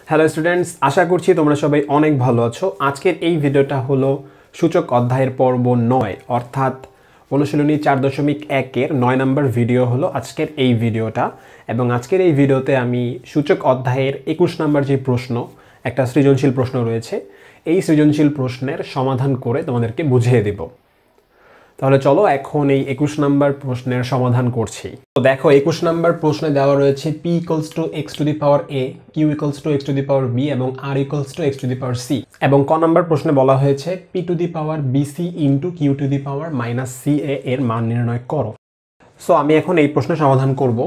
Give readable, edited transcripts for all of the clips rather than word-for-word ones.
Hello students, আশা করছি তোমরা সবাই অনেক ভালো আছো। আজকের এই ভিডিওটা হলো সূচক অধ্যায়ের পর্ব 9 অর্থাৎ অনুশীলনী 4.1-এর 9 নম্বর ভিডিও হলো আজকের এই ভিডিওটা। এবং আজকের এই ভিডিওতে আমি সূচক অধ্যায়ের 21 নম্বর যে প্রশ্ন, একটা সৃজনশীল প্রশ্ন রয়েছে, এই সৃজনশীল প্রশ্নের সমাধান করে তোমাদেরকে বুঝিয়ে দেব। তাহলে চলো এখন এই 21 নম্বর প্রশ্নের সমাধান করছি। তো দেখো 21 নম্বর প্রশ্নে দেওয়া রয়েছে p = x to the power a, q = x to the power b এবং r = x to the power c। এবং ক নম্বর প্রশ্নে বলা হয়েছে p to the power bc into q to the power -ca এর মান নির্ণয় করো। সো আমি এখন এই প্রশ্নের সমাধান করব।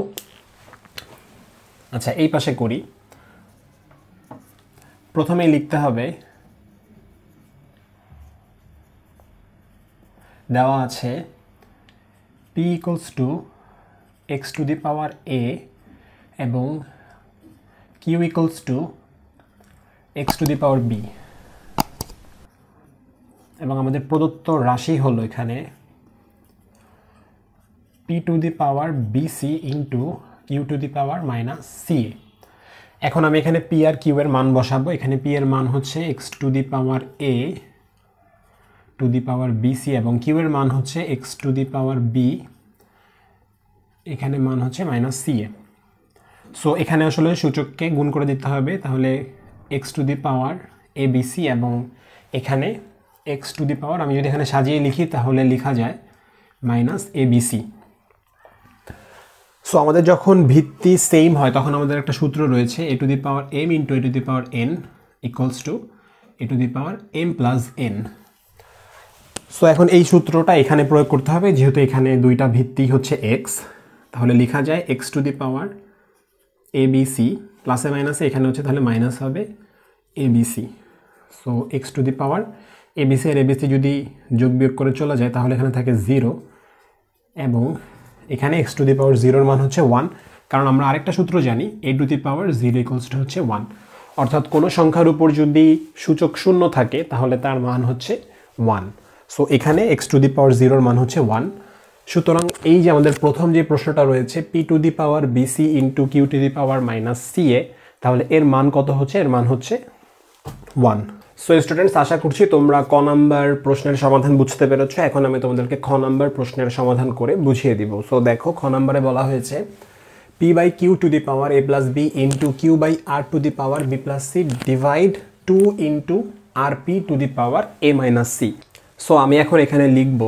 আচ্ছা, এই পাশে করি। প্রথমেই লিখতে হবে, দেওয়া আছে p = x to the power a এবং q = x to the power b এবং আমাদের প্রদত্ত রাশি হলো এখানে p to the power bc into q to the power -ca। এখন আমি এখানে p আর q এর মান বসাবো। এখানে p এর মান হচ্ছে x to the power a to the power bc এবং q এর মান হচ্ছে x to the power b, এখানে মান হচ্ছে -ca। সো এখানে আসলে সূচককে গুণ করে দিতে হবে, তাহলে x to the power abc এবং এখানে x to the power, আমি যদি এখানে সাজিয়ে লিখি তাহলে লেখা যায় -abc। সো আমাদের যখন ভিত্তি সেম হয় তখন আমাদের একটা সূত্র রয়েছে a to the power m into a to the power n equals to a to the power m plus n। So এখন এই সূত্রটা এখানে প্রয়োগ করতে হবে, যেহেতু এখানে দুইটা ভিত্তি হচ্ছে x, তাহলে লেখা যায় x to the power abc প্লাসে মাইনাসে এখানে হচ্ছে তাহলে মাইনাস হবে abc। So x to the power abc আর abc যদি যোগ বিয়োগ করে চলে যায় তাহলে এখানে থাকে 0 এবং এখানে x to the power 0 এর মান হচ্ছে 1, কারণ আমরা আরেকটা সূত্র জানি a to the power 0 equals to হচ্ছে 1, অর্থাৎ কোনো সংখ্যার উপর যদি সূচক শূন্য থাকে তাহলে তার মান হচ্ছে 1। সো এখানে x to the power 0 এর মান হচ্ছে 1। সুতরাং এই যে আমাদের প্রথম যে প্রশ্নটা রয়েছে p to the power bc into q to the power -ca, তাহলে এর মান কত হচ্ছে? এর মান হচ্ছে 1। সো স্টুডেন্টস, আশা করছি তোমরা ক নাম্বার প্রশ্নের সমাধান বুঝতে পেরেছো। এখন আমি তোমাদেরকে খ নাম্বার প্রশ্নের সমাধান করে বুঝিয়ে দিব। সো দেখো, খ নাম্বারে বলা হয়েছে p/q to the power a plus b into q/r to the power b plus c divide 2 into rp to the power a minus c। So আমি এখন এখানে লিখব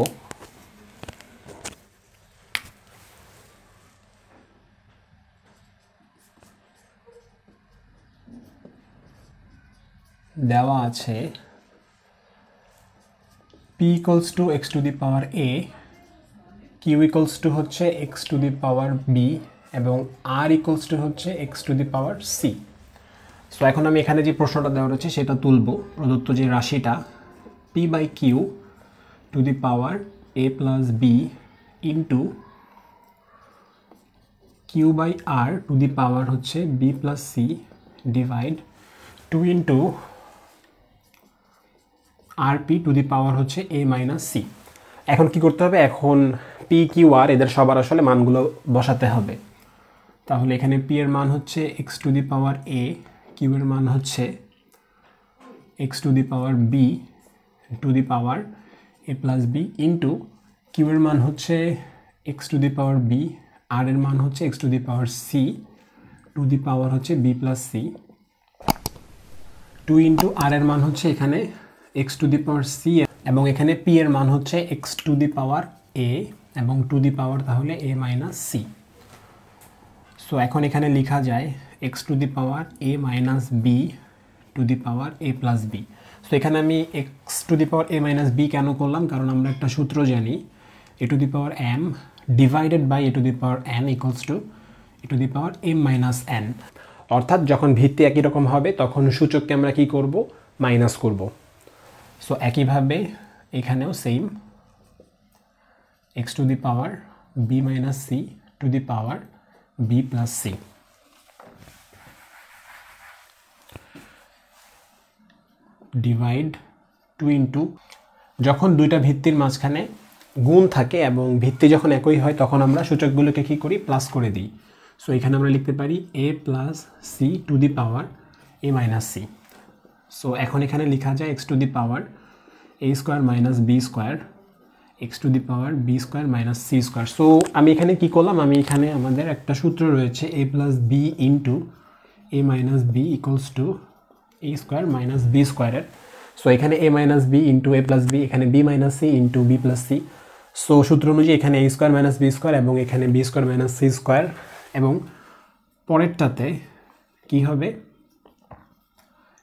দেওয়া আছে p = x to the power a, q = হচ্ছে x to the power b এবং r = হচ্ছে x to the power c। So এখন আমি এখানে যে প্রশ্নটা দেওয়া রয়েছে সেটা তুলব। প্রদত্ত যে রাশিটা p/q to the power a plus b into q/r to the power হচ্ছে b plus c divide 2 into rp to the power হচ্ছে a minus c। এখন কি করতে হবে? এখন p q r এদের সবার আসলে মানগুলো বসাতে হবে। তাহলে এখানে p এর মান হচ্ছে x to the power a, q এর মান হচ্ছে x to the power b to the power a plus b into q এর মান হচ্ছে x to the power b, r এর মান হচ্ছে x to the power c to the power হচ্ছে b plus c, 2 into r এর মান হচ্ছে এখানে x to the power c এবং এখানে p এর মান হচ্ছে x to the power a এবং to the power তাহলে a minus c। সো এখন এখানে লেখা যায় x to the power a minus b to the power a plus b। So এখানে আমি x to the power a minus b কেন করলাম? কারণ আমরা একটা সূত্র জানি a to the power m divided by a to the power n equals to a to the power m minus n। অর্থাৎ যখন ভিত্তি একই রকম হবে তখন সূচককে আমরা কি করব? মাইনাস করব। সো একইভাবে এখানেও same x to the power b minus c to the power b plus c। Divide 2 into, যখন দুইটা ভিত্তির মাঝখানে গুণ থাকে এবং ভিত্তি যখন একই হয় তখন আমরা সূচকগুলোকে কি করি? প্লাস করে দিই। সো এখানে আমরা লিখতে পারি a plus c to the power a minus C. So এখন এখানে লেখা যায় X to the power a square minus B square X to the power B square minus C square. So আমি এখানে কী করলাম, আমি এখানে আমাদের একটা সূত্র রয়েছে a plus B into a minus B equals to a square minus B স্কোয়ারের। সো এখানে a minus B into a plus B, এখানে b minus C into B plus C. So সূত্র অনুযায়ী এখানে a square minus B square এবং এখানে B square minus C square, এবং পরেরটাতে কী হবে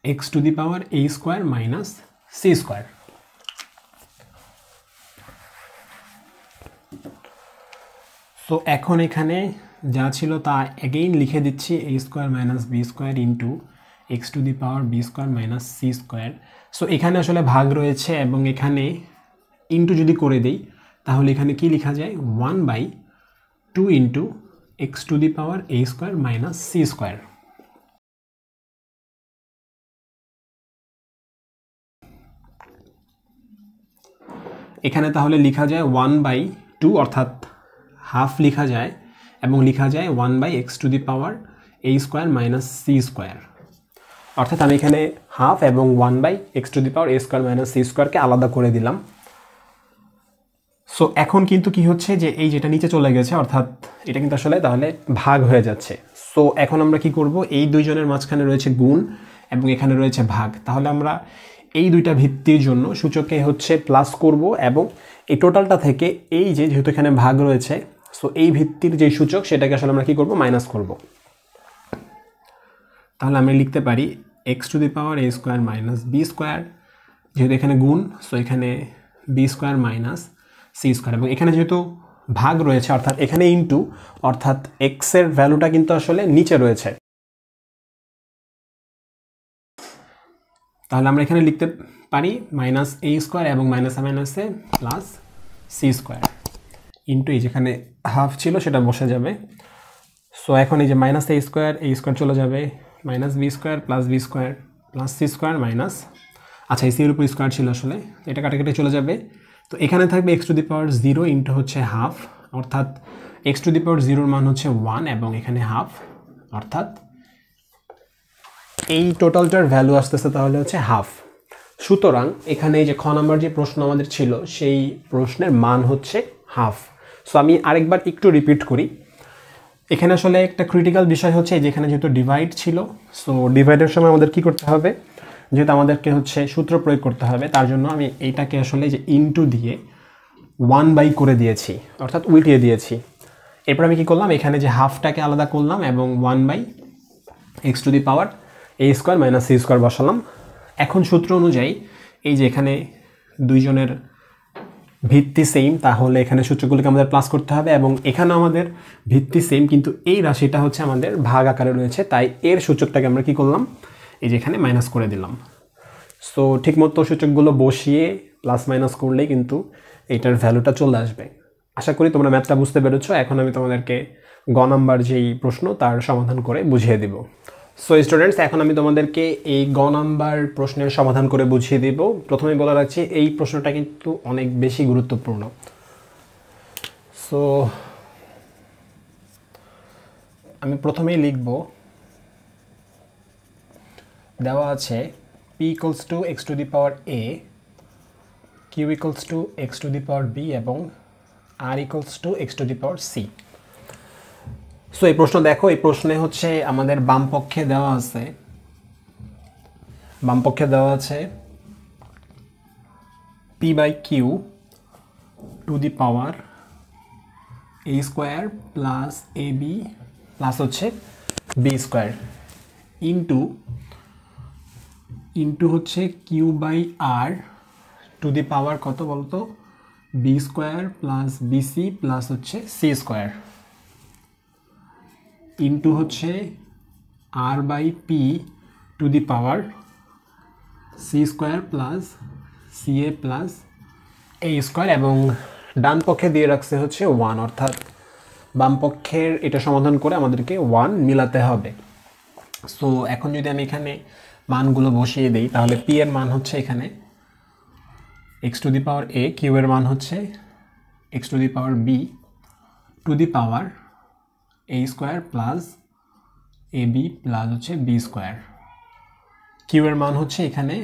X to the power a square minus C square. So এখন এখানে যা ছিল তা অ্যাগেইন লিখে দিচ্ছি a square minus B square into X to the power B square minus C square. So এখানে আসলে ভাগ রয়েছে এবং এখানে ইন্টু যদি করে দিই তাহলে এখানে কি লেখা যায় 1/2 into X to the power a square minus C square. এখানে তাহলে লেখা যায় 1/2 অর্থাৎ হাফ লেখা যায়, এবং লেখা যায় 1/x to the power a square minus C square. অর্থাৎ আমি এখানে হাফ এবং 1/x to the power a square minus C স্কোয়ারকে আলাদা করে দিলাম। সো এখন কিন্তু কি হচ্ছে যে এই যেটা নিচে চলে গেছে, অর্থাৎ এটা কিন্তু আসলে তাহলে ভাগ হয়ে যাচ্ছে। সো এখন আমরা কি করব, এই দুইজনের মাঝখানে রয়েছে গুণ এবং এখানে রয়েছে ভাগ, তাহলে আমরা এই দুইটা ভিত্তির জন্য সূচকে হচ্ছে প্লাস করব, এবং এই টোটালটা থেকে এই যে যেহেতু এখানে ভাগ রয়েছে, সো এই ভিত্তির যে সূচক সেটাকে আসলে আমরা কি করব, মাইনাস করব। তাহলে আমরা লিখতে পারি X to the power a square minus B square, যেহেতু এখানে গুণ সো এখানে B square minus C square, এবং এখানে যেহেতু ভাগ রয়েছে অর্থাৎ এখানে ইন্টু, অর্থাৎ এক্স এর ভ্যালুটা কিন্তু আসলে নিচে রয়েছে। তাহলে আমরা এখানে লিখতে পারি মাইনাস a স্কোয়ার এবং মাইনাসে মাইনাসে প্লাস সি স্কোয়ার ইন্টু এই যেখানে হাফ ছিল সেটা বসে যাবে। সো এখন এই যে মাইনাস a স্কোয়ার চলে যাবে, minus B square plus B square plus C square minus, আচ্ছা এই সির উপর স্কোয়ার ছিল আসলে, এটা কাটাকাটি চলে যাবে। তো এখানে থাকবে x to the power 0 into হচ্ছে হাফ, অর্থাৎ এক্স টু দি পাওয়ার 0-র মান হচ্ছে 1 এবং এখানে হাফ, অর্থাৎ এই টোটালটার ভ্যালু আসতেছে তাহলে হচ্ছে হাফ। সুতরাং এখানে এই যে খ নাম্বার যে প্রশ্ন আমাদের ছিল সেই প্রশ্নের মান হচ্ছে হাফ। সো আমি আরেকবার একটু রিপিট করি, এখানে আসলে একটা ক্রিটিক্যাল বিষয় হচ্ছে যেখানে যেহেতু ডিভাইড ছিল, সো ডিভাইডের সময় আমাদের কি করতে হবে, যেহেতু আমাদেরকে হচ্ছে সূত্র প্রয়োগ করতে হবে, তার জন্য আমি এইটাকে আসলে যে ইনটু দিয়ে 1/, করে দিয়েছি, অর্থাৎ উল্টিয়ে দিয়েছি। এরপর আমি কি করলাম, এখানে যে হাফটাকে আলাদা করলাম এবং 1/x to the power a square minus C square বসালাম। এখন সূত্র অনুযায়ী এই যে এখানে দুইজনের ভিত্তি সেম, তাহলে এখানে সূত্রগুলোকে আমাদের প্লাস করতে হবে, এবং এখানে আমাদের ভিত্তি সেম কিন্তু এই রাশিটা হচ্ছে আমাদের ভাগ আকারে রয়েছে, তাই এর সূচকটাকে আমরা কি করলাম, এই যে এখানে মাইনাস করে দিলাম। সো ঠিকমতো সূচকগুলো বসিয়ে প্লাস মাইনাস করলেই কিন্তু এইটার ভ্যালুটা চলে আসবে। আশা করি তোমরা ম্যাথটা বুঝতে পেরেছো। এখন আমি তোমাদেরকে গ নাম্বার যেই প্রশ্ন তার সমাধান করে বুঝিয়ে দিব। সো স্টুডেন্টস, এখন আমি তোমাদেরকে এই গ নাম্বার প্রশ্নের সমাধান করে বুঝিয়ে দিব। প্রথমেই বলে রাখছি এই প্রশ্নটা কিন্তু অনেক বেশি গুরুত্বপূর্ণ। সো আমি প্রথমেই লিখব, দেওয়া আছে p equals to x to the power a, q equals to x to the power b এবং r equals to x to the power c। So এই প্রশ্ন দেখো, এই প্রশ্নে হচ্ছে আমাদের বাম পক্ষে দেওয়া আছে p/q two the power a square plus ab plus হচ্ছে b স্কোয়ার ইন্টু হচ্ছে q/r টু দি পাওয়ার কত বলতো, b square plus bc plus হচ্ছে c স্কোয়ার ইন্টু হচ্ছে r/p two the power c square plus ca plus a square, এবং ডান পক্ষে দিয়ে রাখছে হচ্ছে 1, অর্থাৎ বাম পক্ষের এটা সমাধান করে আমাদেরকে 1 মিলাতে হবে। সো এখন যদি আমি এখানে মানগুলো বসিয়ে দিই তাহলে p এর মান হচ্ছে এখানে x two the power a, q এর মান হচ্ছে x two the power b two the power a square plus ab plus হচ্ছে b স্কোয়ার কিউ এর মান হচ্ছে এখানে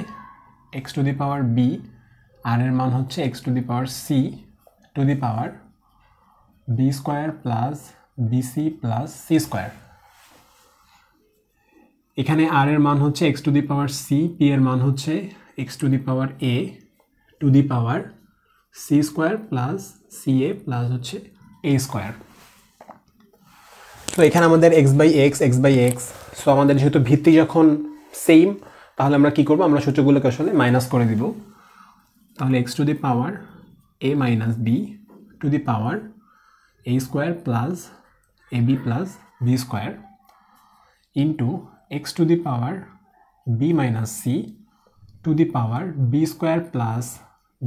x two the power b, আর এর মান হচ্ছে x two the power c two the power b square plus bc plus c square. এখানে r এর মান হচ্ছে x two the power c, p এর মান হচ্ছে x two the power a to the power c square plus ca plus হচ্ছে a square. তো এখানে আমাদের x বাই এক্স, সো আমাদের যেহেতু ভিত্তি যখন সেম, তাহলে আমরা কি করব, আমরা সূচকগুলোকে আসলে মাইনাস করে দিব। তাহলে x two the power a minus b two the power a square plus ab plus b square into x two the power b minus c two the power b square plus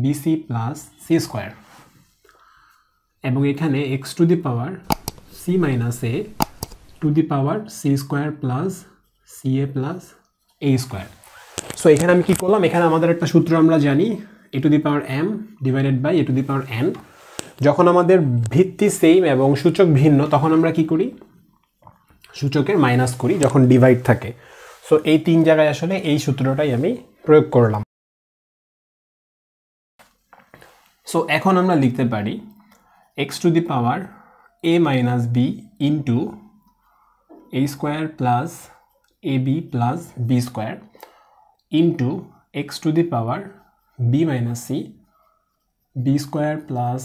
bc plus c square, এবং এখানে x two the power c minus a to the power c square plus ca plus a square. So এখানে আমি কি করলাম, এখানে আমাদের একটা সূত্র আমরা জানি, a to the power m divided by a to the power n। যখন আমাদের ভিত্তি সেম এবং সূচক ভিন্ন, তখন আমরা কি করি, সূচকের মাইনাস করি যখন ডিভাইড থাকে। সো এই তিন জায়গায় আসলে এই সূত্রটাই আমি প্রয়োগ করলাম। সো এখন আমরা লিখতে পারি x two the power a minus b into a square plus ab plus b square into x two the power b minus c b square plus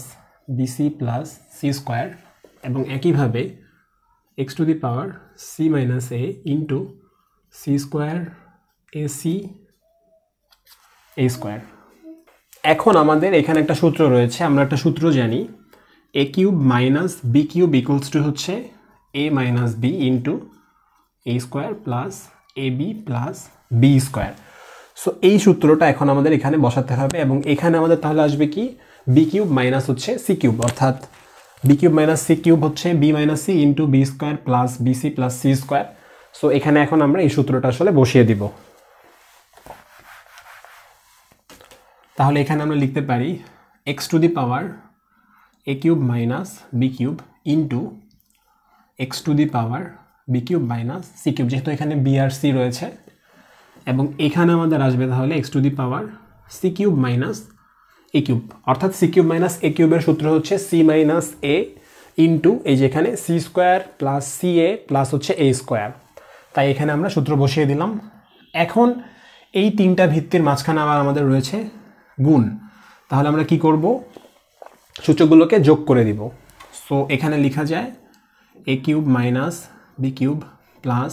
bc plus c square, এবং একইভাবে x two the power c minus a into c square ac a square. এখন আমাদের এখানে একটা সূত্র রয়েছে, আমরা একটা সূত্র জানি, a cube minus b cube equals to হচ্ছে a minus b into a square plus ab plus b square. So এই সূত্রটা এখন আমাদের এখানে বসাতে হবে, এবং এখানে আমাদের তাহলে আসবে কি, b কিউব মাইনাস হচ্ছে c কিউব, অর্থাৎ b cube minus c cube হচ্ছে b minus c into b square plus bc plus c square. So এখানে এখন আমরা এই সূত্রটা আসলে বসিয়ে দিব। তাহলে এখানে আমরা লিখতে পারি x two the power a cube minus b cube into x two the power b cube minus c cube, যেহেতু এখানে b আর c রয়েছে, এবং এখানে আমাদের আসবে তাহলে x two the power c cube minus a cube, অর্থাৎ c কিউব মাইনাস a কিউবের সূত্র হচ্ছে c মাইনাস a ইন্টু এই যে এখানে c square plus ca plus হচ্ছে a স্কোয়ার। তাই এখানে আমরা সূত্র বসিয়ে দিলাম। এখন এই তিনটা ভিত্তির মাঝখানে আবার আমাদের রয়েছে গুণ, তাহলে আমরা কি করব, সূচকগুলোকে যোগ করে দিব। সো এখানে লেখা যায় a cube minus b cube plus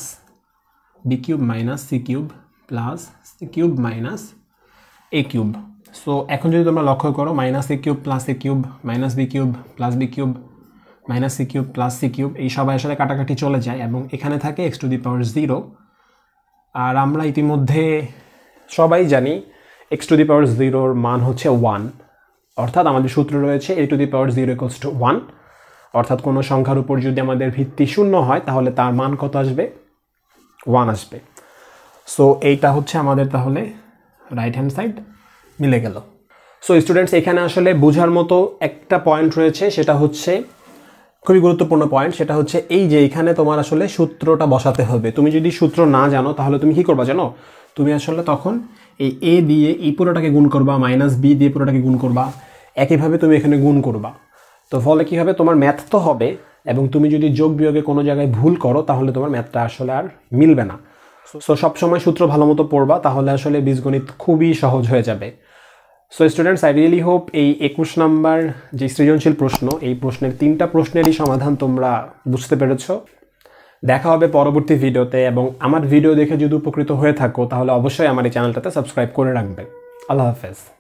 b cube minus c cube plus c cube minus a cube. So এখন যদি তোমরা লক্ষ্য করো, minus a cube plus a cube minus b cube plus b cube minus c cube plus c cube, এই সবাই আসলে কাটাকাটি চলে যায়, এবং এখানে থাকে x টু দি পাওয়ার 0। আর আমরা ইতিমধ্যে সবাই জানি x টু দি পাওয়ার 0 মান হচ্ছে 1, অর্থাৎ আমাদের সূত্র রয়েছে a to the power 0 equals to 1, অর্থাৎ কোনো সংখ্যার উপর যদি আমাদের ভিত্তি শূন্য হয় তাহলে তার মান কত আসবে, 1 আসবে। সো এইটা হচ্ছে আমাদের তাহলে রাইট হ্যান্ড সাইড মিলে গেল। সো স্টুডেন্টস, এখানে আসলে বোঝার মতো একটা পয়েন্ট রয়েছে, সেটা হচ্ছে খুবই গুরুত্বপূর্ণ পয়েন্ট, সেটা হচ্ছে এই যে এখানে তোমার আসলে সূত্রটা বসাতে হবে। তুমি যদি সূত্র না জানো তাহলে তুমি কি করবা জানো, তুমি আসলে তখন এই a দিয়ে এই পুরোটাকে গুণ করবা, মাইনাস b দিয়ে পুরোটাকে গুণ করবা, একইভাবে তুমি এখানে গুণ করবা। তো ফলে কি হবে, তোমার ম্যাথ তো হবে, এবং তুমি যদি যোগ বিয়োগে কোনো জায়গায় ভুল করো তাহলে তোমার ম্যাথটা আসলে আর মিলবে না। সো সবসময় সূত্র ভালো মতো পড়বা, তাহলে আসলে বীজগণিত খুবই সহজ হয়ে যাবে। So students, I really hope এই 21 নাম্বার যে সৃজনশীল প্রশ্ন, এই প্রশ্নের 3টা প্রশ্নেরই সমাধান তোমরা বুঝতে পেরেছো। দেখা হবে পরবর্তী ভিডিওতে, এবং আমার ভিডিও দেখে যদি উপকৃত হয়ে থাকো তাহলে অবশ্যই আমার এই চ্যানেলটাতে সাবস্ক্রাইব করে রাখবে। আল্লাহ হাফেজ।